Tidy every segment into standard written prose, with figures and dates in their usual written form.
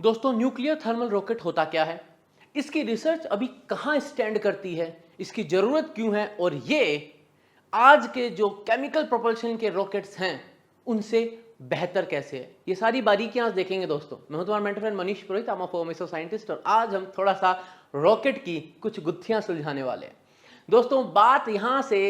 दोस्तों, nuclear thermal rocket होता क्या है, इसकी रिसर्च अभी कहां स्टैंड करती है, इसकी जरूरत क्यों है और ये आज के जो केमिकल प्रोपल्शन के रॉकेट्स हैं उनसे बेहतर कैसे है, ये सारी बारीकियां आज देखेंगे। दोस्तों, मैं हूं तुम्हारा mentor friend Manish Purohit, I am a former scientist और आज हम थोड़ा सा रॉकेट की कुछ गुत्थियां सुलझाने वाले हैं। दोस्तों, बात यहां से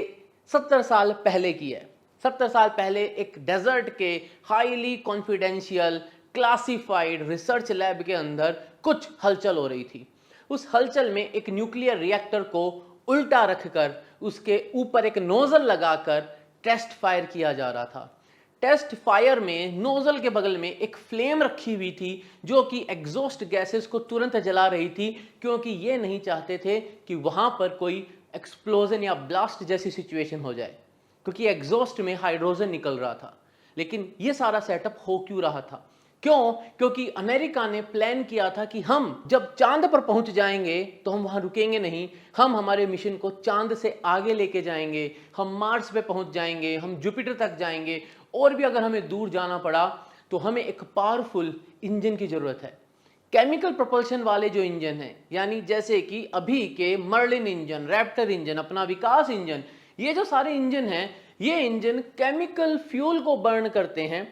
70 साल पहले की है। 70 साल पहले एक डेजर्ट के highly confidential classified research lab के अंदर कुछ हलचल हो रही थी। उस हलचल में एक न्यूक्लियर रिएक्टर को उल्टा रखकर उसके ऊपर एक नोजल लगाकर टेस्ट फायर किया जा रहा था। टेस्ट फायर में नोजल के बगल में एक फ्लेम रखी हुई थी जो कि एग्जॉस्ट गैसेस को तुरंत जला रही थी, क्योंकि ये नहीं चाहते थे कि वहां पर कोई एक्सप्लोजन या ब्लास्ट जैसी सिचुएशन हो जाए, क्योंकि एग्जॉस्ट में हाइड्रोजन निकल रहा था। लेकिन ये सारा सेटअप हो क्यों रहा था? क्यों? क्योंकि अमेरिका ने प्लान किया था कि हम जब चांद पर पहुंच जाएंगे तो हम वहां रुकेंगे नहीं, हम हमारे मिशन को चांद से आगे लेके जाएंगे, हम मार्स पे पहुंच जाएंगे, हम जुपिटर तक जाएंगे, और भी अगर हमें दूर जाना पड़ा तो हमें एक पावरफुल इंजन की जरूरत है। केमिकल प्रोपल्शन वाले जो इंजन हैं, यानी जैसे कि अभी के मर्लिन इंजन, रैप्टर इंजन, अपना विकास इंजन, ये जो सारे इंजन हैं, ये इंजन केमिकल फ्यूल को बर्न करते हैं।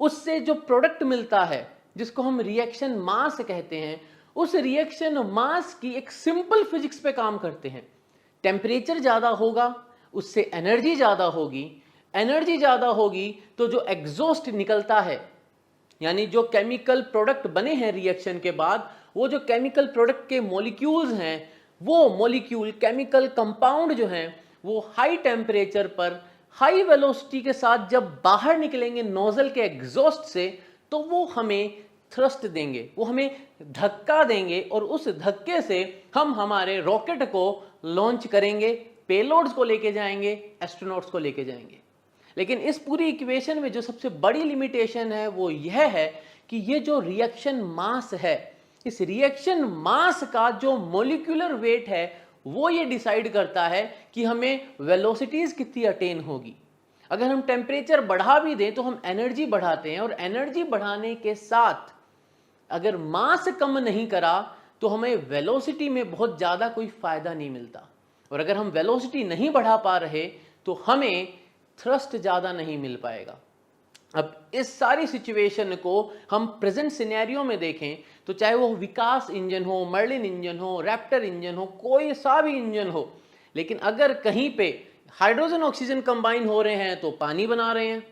उससे जो प्रोडक्ट मिलता है जिसको हम रिएक्शन मास कहते हैं, उस रिएक्शन मास की एक सिंपल फिजिक्स पे काम करते हैं। टेम्परेचर ज्यादा होगा, उससे एनर्जी ज्यादा होगी, एनर्जी ज्यादा होगी तो जो एग्जॉस्ट निकलता है, यानी जो केमिकल प्रोडक्ट बने हैं रिएक्शन के बाद, वो जो केमिकल प्रोडक्ट के मॉलिक्यूल्स हैं, वो मॉलिक्यूल केमिकल कंपाउंड जो हैं, वो हाई टेम्परेचर पर हाई वेलोसिटी के साथ जब बाहर निकलेंगे नोजल के एग्जॉस्ट से, तो वो हमें थ्रस्ट देंगे, वो हमें धक्का देंगे और उस धक्के से हम हमारे रॉकेट को लॉन्च करेंगे, पेलोड्स को लेके जाएंगे, एस्ट्रोनॉट्स को लेके जाएंगे। लेकिन इस पूरी इक्वेशन में जो सबसे बड़ी लिमिटेशन है वो यह है कि ये जो रिएक्शन मास है, इस रिएक्शन मास का जो मॉलिक्यूलर वेट है वो ये डिसाइड करता है कि हमें वेलोसिटीज कितनी अटेन होगी। अगर हम टेम्परेचर बढ़ा भी दें तो हम एनर्जी बढ़ाते हैं, और एनर्जी बढ़ाने के साथ अगर मास कम नहीं करा तो हमें वेलोसिटी में बहुत ज्यादा कोई फायदा नहीं मिलता, और अगर हम वेलोसिटी नहीं बढ़ा पा रहे तो हमें थ्रस्ट ज्यादा नहीं मिल पाएगा। अब इस सारी सिचुएशन को हम प्रेजेंट सिनेरियो में देखें तो चाहे वो विकास इंजन हो, मर्लिन इंजन हो, रैप्टर इंजन हो, कोई सा भी इंजन हो, लेकिन अगर कहीं पे हाइड्रोजन ऑक्सीजन कंबाइन हो रहे हैं तो पानी बना रहे हैं,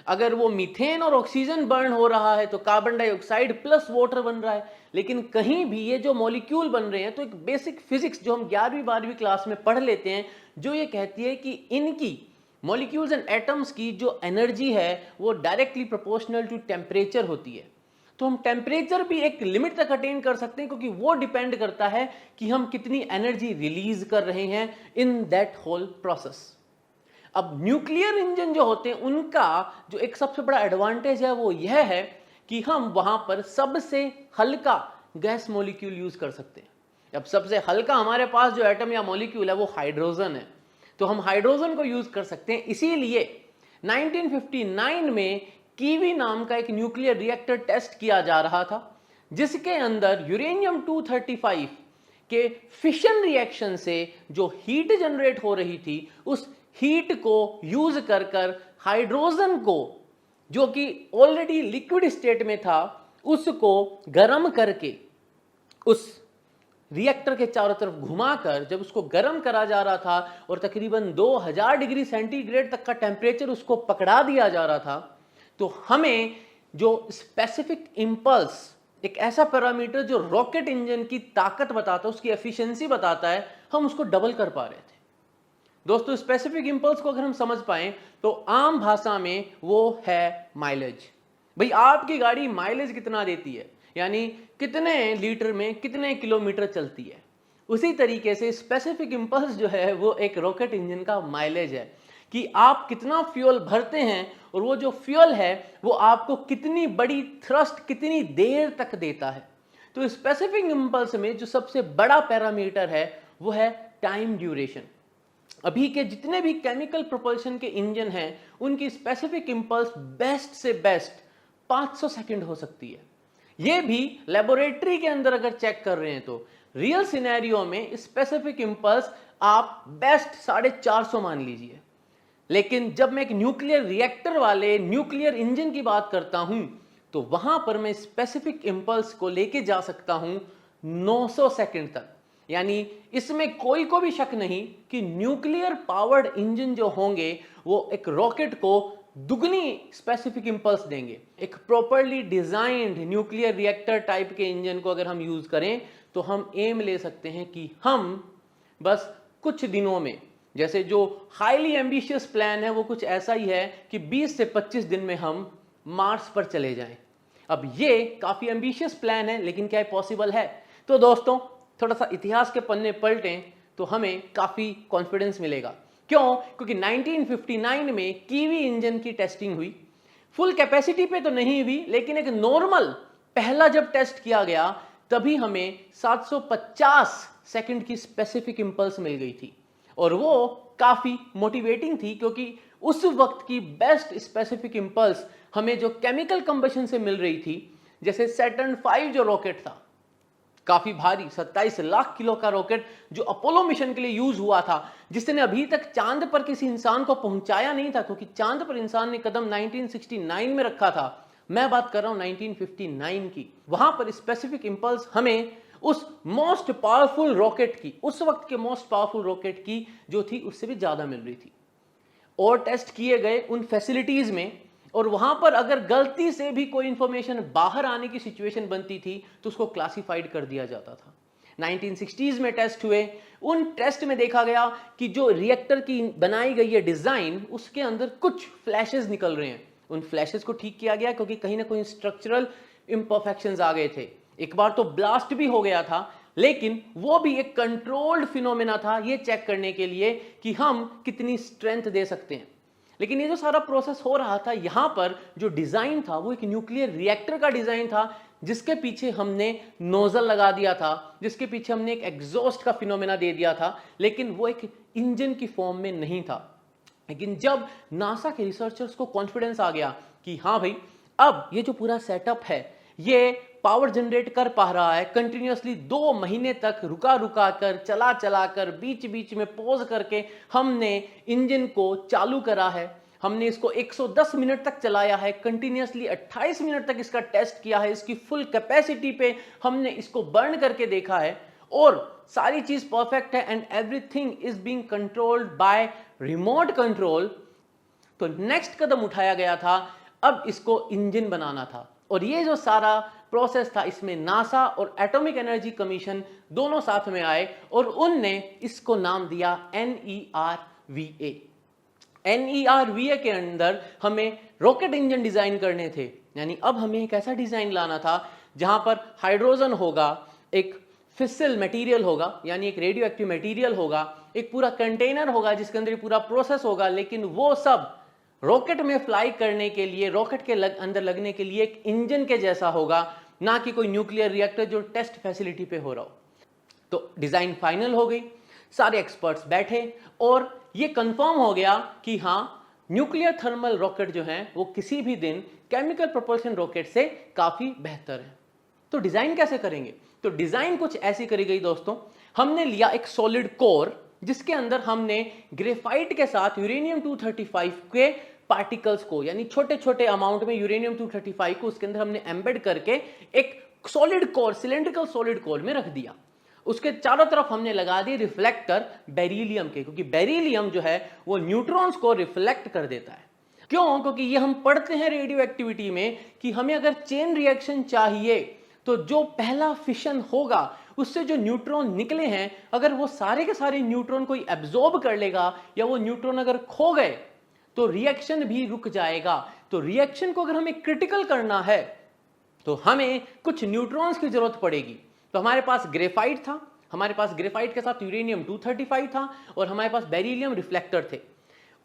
अगर वो मीथेन और ऑक्सीजन बर्न हो रहा है तो कार्बन डाइऑक्साइड प्लस वाटर बन रहा है। लेकिन कहीं भी ये जो मॉलिक्यूल बन रहे हैं तो एक बेसिक फिजिक्स जो हम 11वीं 12वीं क्लास में पढ़ लेते हैं, जो ये कहती है कि इनकी मॉलिक्यूल्स एंड एटम्स की जो एनर्जी है वो डायरेक्टली प्रोपोर्शनल टू टेम्परेचर होती है। तो हम टेम्परेचर भी एक लिमिट तक अटेन कर सकते हैं, क्योंकि वो डिपेंड करता है कि हम कितनी एनर्जी रिलीज कर रहे हैं इन दैट होल प्रोसेस। अब न्यूक्लियर इंजन जो होते हैं उनका जो एक सबसे बड़ा एडवांटेज है वो यह है कि हम वहां पर सबसे हल्का गैस मॉलिक्यूल यूज कर सकते हैं। अब सबसे हल्का हमारे पास जो एटम या मॉलिक्यूल है वो हाइड्रोजन है, तो हम हाइड्रोजन को यूज कर सकते हैं। इसीलिए 1959 में कीवी नाम का एक न्यूक्लियर रिएक्टर टेस्ट किया जा रहा था, जिसके अंदर यूरेनियम 235 के फिशन रिएक्शन से जो हीट जनरेट हो रही थी, उस हीट को यूज कर कर हाइड्रोजन को, जो कि ऑलरेडी लिक्विड स्टेट में था, उसको गर्म करके उस रिएक्टर के चारों तरफ घुमाकर जब उसको गर्म करा जा रहा था और तकरीबन 2000 डिग्री सेंटीग्रेड तक का टेम्परेचर उसको पकड़ा दिया जा रहा था, तो हमें जो स्पेसिफिक इंपल्स, एक ऐसा पैरामीटर जो रॉकेट इंजन की ताकत बताता है, उसकी एफिशिएंसी बताता है, हम उसको डबल कर पा रहे थे। दोस्तों, स्पेसिफिक इंपल्स को अगर हम समझ पाए तो आम भाषा में वो है माइलेज। भाई, आपकी गाड़ी माइलेज कितना देती है, यानी कितने लीटर में कितने किलोमीटर चलती है, उसी तरीके से स्पेसिफिक इंपल्स जो है वो एक रॉकेट इंजन का माइलेज है कि आप कितना फ्यूल भरते हैं और वो जो फ्यूल है वो आपको कितनी बड़ी थ्रस्ट कितनी देर तक देता है। तो स्पेसिफिक इंपल्स में जो सबसे बड़ा पैरामीटर है वो है टाइम ड्यूरेशन। अभी के जितने भी केमिकल प्रोपल्शन के इंजन हैं उनकी स्पेसिफिक इंपल्स बेस्ट से बेस्ट 500 सेकंड हो सकती है। ये भी लेबोरेटरी के अंदर अगर चेक कर रहे हैं तो रियल सिनेरियो में स्पेसिफिक इंपल्स आप बेस्ट 450 मान लीजिए। लेकिन जब मैं एक न्यूक्लियर रिएक्टर वाले न्यूक्लियर इंजन की बात करता हूं तो वहां पर मैं स्पेसिफिक इंपल्स को लेके जा सकता हूं 900 सेकंड तक। यानी इसमें कोई को भी शक नहीं कि न्यूक्लियर पावर्ड इंजन जो होंगे वो एक रॉकेट को दुगनी स्पेसिफिक इंपल्स देंगे। एक properly designed nuclear reactor type के इंजन को अगर हम यूज करें तो हम एम ले सकते हैं कि हम बस कुछ दिनों में, जैसे जो हाईली एम्बिशियस प्लान है वो कुछ ऐसा ही है कि 20 से 25 दिन में हम मार्स पर चले जाएं। अब ये काफी एम्बिशियस प्लान है, लेकिन क्या पॉसिबल है? तो दोस्तों थोड़ा सा इतिहास के पन्ने पलटें तो हमें काफी कॉन्फिडेंस मिलेगा। क्यों? क्योंकि 1959 में कीवी इंजन की टेस्टिंग हुई। फुल कैपेसिटी पे तो नहीं हुई, लेकिन एक नॉर्मल पहला जब टेस्ट किया गया तभी हमें 750 सेकंड की स्पेसिफिक इंपल्स मिल गई थी। और वो काफी मोटिवेटिंग थी, क्योंकि उस वक्त की बेस्ट स्पेसिफिक इंपल्स हमें जो केमिकल कंबशन से मिल रही थी, जैसे सैटर्न 5 जो रॉकेट था, काफी भारी 27 लाख किलो का रॉकेट जो अपोलो मिशन के लिए यूज हुआ था, जिसने अभी तक चांद पर किसी इंसान को पहुंचाया नहीं था, क्योंकि चांद पर इंसान ने कदम 1969 में रखा था। मैं बात कर रहा हूं 1959 की। वहां पर स्पेसिफिक इंपल्स हमें उस मोस्ट पावरफुल रॉकेट की, उस वक्त के मोस्ट पावरफुल रॉकेट की जो थी, उससे भी ज्यादा मिल रही थी। और टेस्ट किए गए उन फैसिलिटीज में, और वहां पर अगर गलती से भी कोई इंफॉर्मेशन बाहर आने की सिचुएशन बनती थी तो उसको क्लासिफाइड कर दिया जाता था। 1960s में टेस्ट हुए। उन टेस्ट में देखा गया कि जो रिएक्टर की बनाई गई है डिजाइन, उसके अंदर कुछ फ्लैशेस निकल रहे हैं। उन फ्लैशेस को ठीक किया गया, क्योंकि कहीं ना कहीं स्ट्रक्चरल इम्परफेक्शंस आ गए थे। एक बार तो ब्लास्ट भी हो गया था, लेकिन वो भी एक कंट्रोल्ड फिनोमेना था, ये चेक करने के लिए कि हम कितनी स्ट्रेंथ दे सकते हैं। लेकिन ये जो सारा प्रोसेस हो रहा था, यहां पर जो डिजाइन था वो एक न्यूक्लियर रिएक्टर का डिजाइन था, जिसके पीछे हमने नोजल लगा दिया था, जिसके पीछे हमने एक एग्जॉस्ट का फिनोमेना दे दिया था, लेकिन वो एक इंजन की फॉर्म में नहीं था। लेकिन जब नासा के रिसर्चर्स को कॉन्फिडेंस आ गया कि हाँ भाई, अब ये जो पूरा सेटअप है ये पावर जनरेट कर पा रहा है कंटिन्यूअसली 2 महीने तक, रुका रुका कर, चला चला कर, बीच बीच में पॉज करके हमने इंजन को चालू करा है। हमने इसको 110 मिनट तक चलाया है कंटिन्यूअसली, 28 मिनट तक इसका टेस्ट किया है, इसकी फुल कैपेसिटी पे हमने इसको बर्न करके देखा है, और सारी चीज परफेक्ट है and everything is being controlled by remote control. तो नेक्स्ट कदम उठाया गया था, अब इसको इंजन बनाना था। और ये जो सारा प्रोसेस था, इसमें नासा और एटॉमिक एनर्जी कमीशन दोनों साथ में आए और उनने इसको नाम दिया NERVA। NERVA के अंदर हमें रॉकेट इंजन डिजाइन करने थे। यानी अब हमें एक ऐसा डिजाइन लाना था जहां पर हाइड्रोजन होगा, एक फिसिल मटेरियल होगा, यानी एक रेडियो एक्टिव मटेरियल होगा, एक पूरा कंटेनर होगा जिसके अंदर पूरा प्रोसेस होगा, लेकिन वो सब रॉकेट में फ्लाई करने के लिए, रॉकेट के अंदर लगने के लिए एक इंजन के जैसा होगा, ना कि कोई न्यूक्लियर रिएक्टर जो टेस्ट फैसिलिटी पे हो रहा हो। तो डिजाइन फाइनल हो गई, सारे एक्सपर्ट्स बैठे और ये कंफर्म हो गया कि हाँ, न्यूक्लियर थर्मल रॉकेट जो है वो किसी भी दिन केमिकल प्रोपल्शन रॉकेट से काफी बेहतर है। तो डिजाइन कैसे करेंगे? तो डिजाइन कुछ ऐसी करी गई दोस्तों। हमने लिया एक सॉलिड कोर, जिसके अंदर हमने ग्रेफाइट के साथ यूरेनियम 235 के पार्टिकल्स को, यानी छोटे छोटे अमाउंट में यूरेनियम 235 को उसके अंदर हमने एम्बेड करके एक solid core, cylindrical solid core में रख दिया। उसके चारों तरफ हमने लगा दिए रिफ्लेक्टर बेरिलियम के, क्योंकि बेरिलियम जो है वो न्यूट्रॉन्स को रिफ्लेक्ट कर देता है। क्यों? क्योंकि ये हम पढ़ते हैं रेडियो एक्टिविटी में कि हमें अगर चेन रिएक्शन चाहिए तो जो पहला फिशन होगा उससे जो न्यूट्रॉन निकले हैं, अगर वो सारे के सारे न्यूट्रॉन कोई एब्जॉर्ब कर लेगा या वो न्यूट्रॉन अगर खो गए तो रिएक्शन भी रुक जाएगा। तो रिएक्शन को अगर हमें क्रिटिकल करना है तो हमें कुछ न्यूट्रॉन्स की जरूरत पड़ेगी। तो हमारे पास ग्रेफाइट था, हमारे पास ग्रेफाइट के साथ यूरेनियम 235 था और हमारे पास बेरिलियम रिफ्लेक्टर थे।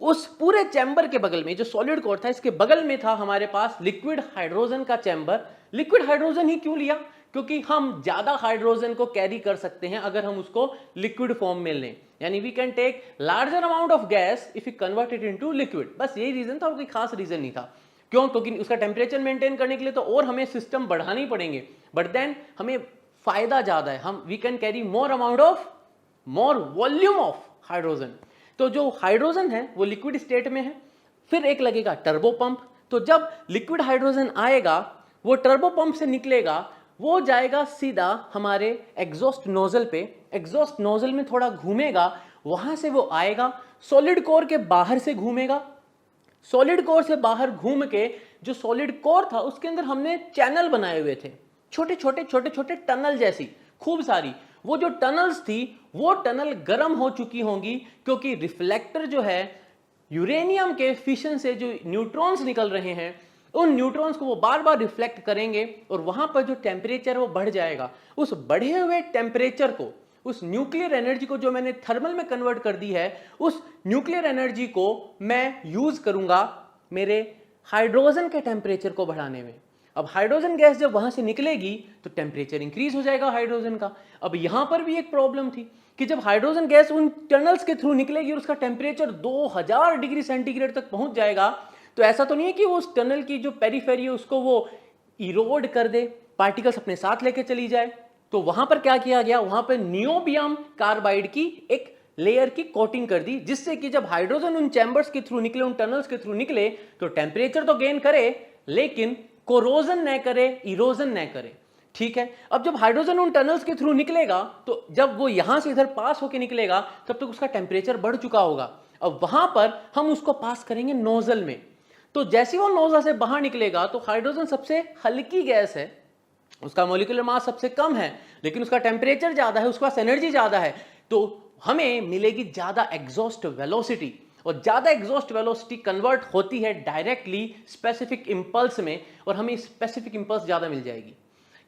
उस पूरे चैम्बर के बगल में जो सॉलिड कोर था, इसके बगल में था हमारे पास लिक्विड हाइड्रोजन का चैम्बर। लिक्विड हाइड्रोजन ही क्यों लिया? क्योंकि हम ज्यादा हाइड्रोजन को कैरी कर सकते हैं अगर हम उसको लिक्विड फॉर्म में लें, यानी we can take larger amount of gas if you convert it into liquid. बस यही रीजन था और कोई खास रीजन नहीं था। क्यों? क्योंकि उसका टेम्परेचर मेंटेन करने के लिए तो और हमें सिस्टम बढ़ाने ही पड़ेंगे, बट देन हमें फायदा ज्यादा है, हम we can carry more volume of hydrogen. तो जो हाइड्रोजन है वो लिक्विड स्टेट में है, फिर एक लगेगा टर्बो पंप। तो जब लिक्विड हाइड्रोजन आएगा वो टर्बो पंप से निकलेगा, वो जाएगा सीधा हमारे एग्जॉस्ट नोजल पे, एग्जॉस्ट नोजल में थोड़ा घूमेगा, वहां से वो आएगा सॉलिड कोर के बाहर से घूमेगा, सॉलिड कोर से बाहर घूम के जो सॉलिड कोर था उसके अंदर हमने चैनल बनाए हुए थे, छोटे छोटे टनल जैसी खूब सारी। वो जो टनल्स थी वो टनल गर्म हो चुकी होंगी, क्योंकि रिफ्लेक्टर जो है यूरेनियम के फिशन से जो न्यूट्रॉन्स निकल रहे हैं उन न्यूट्रॉन्स को वो बार बार रिफ्लेक्ट करेंगे और वहां पर जो टेम्परेचर वो बढ़ जाएगा। उस बढ़े हुए टेम्परेचर को, उस न्यूक्लियर एनर्जी को जो मैंने थर्मल में कन्वर्ट कर दी है, उस न्यूक्लियर एनर्जी को मैं यूज करूंगा मेरे हाइड्रोजन के टेम्परेचर को बढ़ाने में। अब हाइड्रोजन गैस जब वहां से निकलेगी तो टेम्परेचर इंक्रीज हो जाएगा हाइड्रोजन का। अब यहां पर भी एक प्रॉब्लम थी कि जब हाइड्रोजन गैस उन टनल्स के थ्रू निकलेगी और उसका टेम्परेचर 2000 डिग्री सेंटीग्रेड तक पहुंच जाएगा, तो ऐसा तो नहीं है कि वो उस टनल की जो पेरीफेरी है उसको वो इरोड कर दे, पार्टिकल्स अपने साथ लेके चली जाए। तो वहां पर क्या किया गया, वहां पर नियोबियम कार्बाइड की एक लेयर की कोटिंग कर दी, जिससे कि जब हाइड्रोजन उन चैम्बर्स के थ्रू निकले, उन टनल्स के थ्रू निकले, तो टेम्परेचर तो गेन करे लेकिन कोरोजन न करे, इरोजन न करे। ठीक है, अब जब हाइड्रोजन उन टनल्स के थ्रू निकलेगा तो जब वो यहां से इधर पास होकर निकलेगा तब तक उसका टेम्परेचर बढ़ चुका होगा। अब वहां पर हम उसको पास करेंगे नोजल में। तो जैसे वो नोजल से बाहर निकलेगा तो हाइड्रोजन सबसे हल्की गैस है, उसका मॉलिक्यूलर मास सबसे कम है, लेकिन उसका टेम्परेचर ज्यादा है, उसके पास एनर्जी ज्यादा है, तो हमें मिलेगी ज्यादा एग्जॉस्ट वेलोसिटी। और ज्यादा एग्जॉस्ट वेलोसिटी कन्वर्ट होती है डायरेक्टली स्पेसिफिक इंपल्स में, और हमें स्पेसिफिक इंपल्स ज्यादा मिल जाएगी।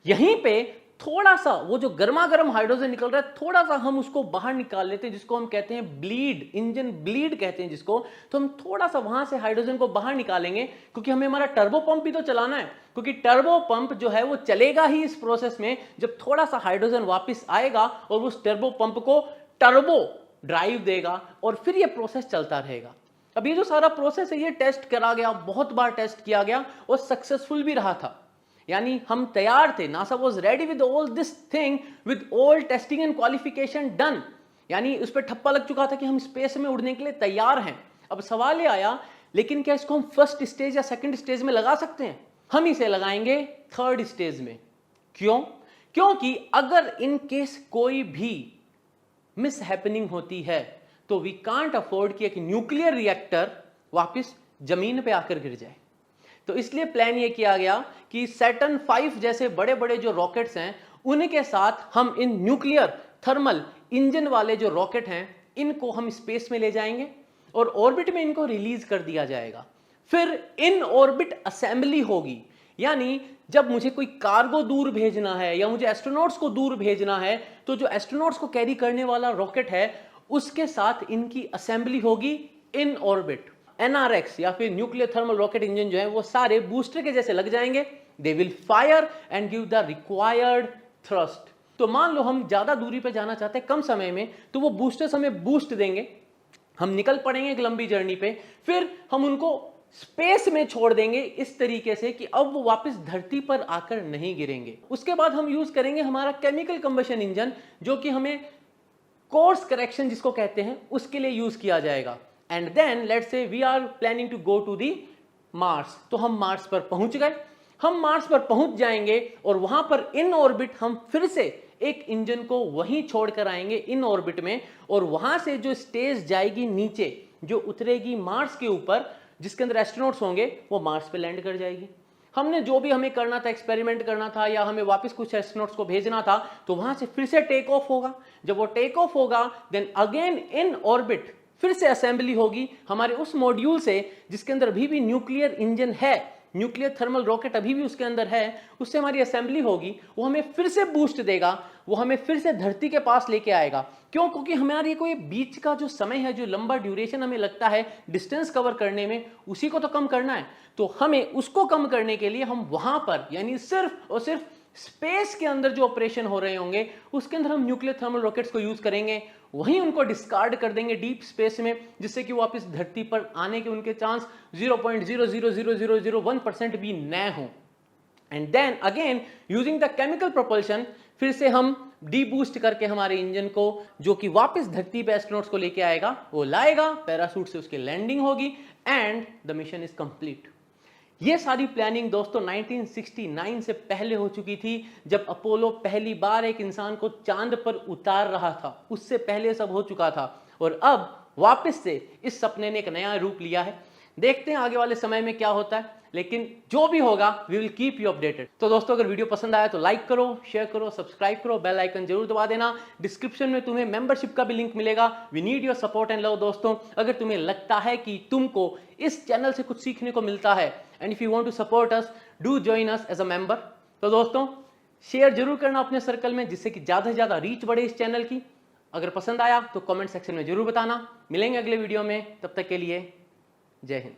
यहीं पे थोड़ा सा वो जो गर्मा गर्म हाइड्रोजन निकल रहा है, थोड़ा सा हम उसको बाहर निकाल लेते हैं, जिसको हम कहते हैं ब्लीड, इंजन ब्लीड कहते हैं जिसको। तो हम थोड़ा सा वहां से हाइड्रोजन को बाहर निकालेंगे, क्योंकि हमें हमारा टर्बो पंप भी तो चलाना है, क्योंकि टर्बो पंप जो है वो चलेगा ही इस प्रोसेस में जब थोड़ा सा हाइड्रोजन वापस आएगा और उस टर्बो पंप को टर्बो ड्राइव देगा और फिर ये प्रोसेस चलता रहेगा। अब ये जो सारा प्रोसेस है ये टेस्ट करा गया, बहुत बार टेस्ट किया गया और सक्सेसफुल भी रहा था। यानी हम तैयार थे, NASA was ready with all this thing, with all testing and qualification done. यानी उस पर ठप्पा लग चुका था कि हम स्पेस में उड़ने के लिए तैयार हैं। अब सवाल ये आया, लेकिन क्या इसको हम फर्स्ट स्टेज या सेकंड स्टेज में लगा सकते हैं? हम इसे लगाएंगे थर्ड स्टेज में। क्यों? क्योंकि अगर इन केस कोई भी मिस हैपनिंग होती है तो वी कांट अफोर्ड कि एक न्यूक्लियर रिएक्टर वापस जमीन पे आकर गिर जाए। तो इसलिए प्लान ये किया गया कि सैटर्न 5 जैसे बड़े बड़े जो रॉकेट्स हैं उनके साथ हम इन न्यूक्लियर थर्मल इंजन वाले जो रॉकेट हैं इनको हम स्पेस में ले जाएंगे और ऑर्बिट में इनको रिलीज कर दिया जाएगा। फिर इन ऑर्बिट असेंबली होगी, यानी जब मुझे कोई कार्गो दूर भेजना है या मुझे एस्ट्रोनॉट्स को दूर भेजना है तो जो एस्ट्रोनॉट्स को कैरी करने वाला रॉकेट है उसके साथ इनकी असेंबली होगी इन ऑर्बिट। एनआरएक्स या फिर न्यूक्लियर थर्मल रॉकेट इंजन जो है वो सारे बूस्टर के जैसे लग जाएंगे, they will fire and give the required thrust. तो मान लो हम ज्यादा दूरी पे जाना चाहते हैं कम समय में, तो वो बूस्टर्स हमें बूस्ट देंगे, हम निकल पड़ेंगे एक लंबी जर्नी पे, फिर हम उनको स्पेस में छोड़ देंगे इस तरीके से कि अब वो वापस धरती पर आकर नहीं गिरेंगे। उसके बाद हम यूज करेंगे हमारा केमिकल कंबशन इंजन, जो कि हमें कोर्स करेक्शन जिसको कहते हैं उसके लिए यूज किया जाएगा। And then let's say we are planning to go to the Mars. तो हम मार्स पर पहुंच गए, हम मार्स पर पहुंच जाएंगे और वहां पर इन ऑर्बिट हम फिर से एक इंजन को वहीं छोड़कर आएंगे इन ऑर्बिट में, और वहां से जो स्टेज जाएगी नीचे, जो उतरेगी मार्स के ऊपर, जिसके अंदर एस्ट्रोनॉट्स होंगे, वो मार्स पे लैंड कर जाएगी। हमने जो भी हमें करना था, एक्सपेरिमेंट करना था या हमें वापस कुछ एस्ट्रोनॉट्स को भेजना था, तो वहां से फिर से टेक ऑफ होगा। जब वो टेक ऑफ होगा देन अगेन इन ऑर्बिट फिर से असेंबली होगी हमारे उस मॉड्यूल से जिसके अंदर अभी भी न्यूक्लियर इंजन है, न्यूक्लियर थर्मल रॉकेट अभी भी उसके अंदर है, उससे हमारी असेंबली होगी। वो हमें फिर से बूस्ट देगा, वो हमें फिर से धरती के पास लेके आएगा। क्यों? क्योंकि हमारे कोई बीच का जो समय है, जो लंबा ड्यूरेशन हमें लगता है डिस्टेंस कवर करने में, उसी को तो कम करना है। तो हमें उसको कम करने के लिए हम वहां पर यानी सिर्फ और सिर्फ स्पेस के अंदर जो ऑपरेशन हो रहे होंगे उसके अंदर हम न्यूक्लियर थर्मल रॉकेट्स को यूज करेंगे, वहीं उनको डिस्कार्ड कर देंगे डीप स्पेस में, जिससे कि वापस धरती पर आने के उनके चांस 0.0000001% भी न हो। And then again using the chemical propulsion फिर से हम डीबूस्ट करके हमारे इंजन को, जो कि वापस धरती पे एस्ट्रोनॉट्स को लेके आएगा, वो लाएगा, पैराशूट से उसकी लैंडिंग होगी and the mission is complete. ये सारी प्लानिंग दोस्तों 1969 से पहले हो चुकी थी, जब अपोलो पहली बार एक इंसान को चांद पर उतार रहा था। उससे पहले सब हो चुका था और अब वापस से इस सपने ने एक नया रूप लिया है। देखते हैं आगे वाले समय में क्या होता है, लेकिन जो भी होगा we will keep you updated. तो दोस्तों अगर वीडियो पसंद आया तो लाइक करो, शेयर करो, सब्सक्राइब करो, बेल आइकन जरूर दबा देना। डिस्क्रिप्शन में तुम्हें मेंबरशिप का भी लिंक मिलेगा। We need your support and love दोस्तों। अगर तुम्हें लगता है कि तुमको इस चैनल से कुछ सीखने को मिलता है and if you want to support us, do join us as a member. तो दोस्तों शेयर जरूर करना अपने सर्कल में, जिससे कि ज्यादा से ज्यादा रीच बढ़े इस चैनल की। अगर पसंद आया तो कमेंट सेक्शन में जरूर बताना। मिलेंगे अगले वीडियो में, तब तक के लिए जय हिंद।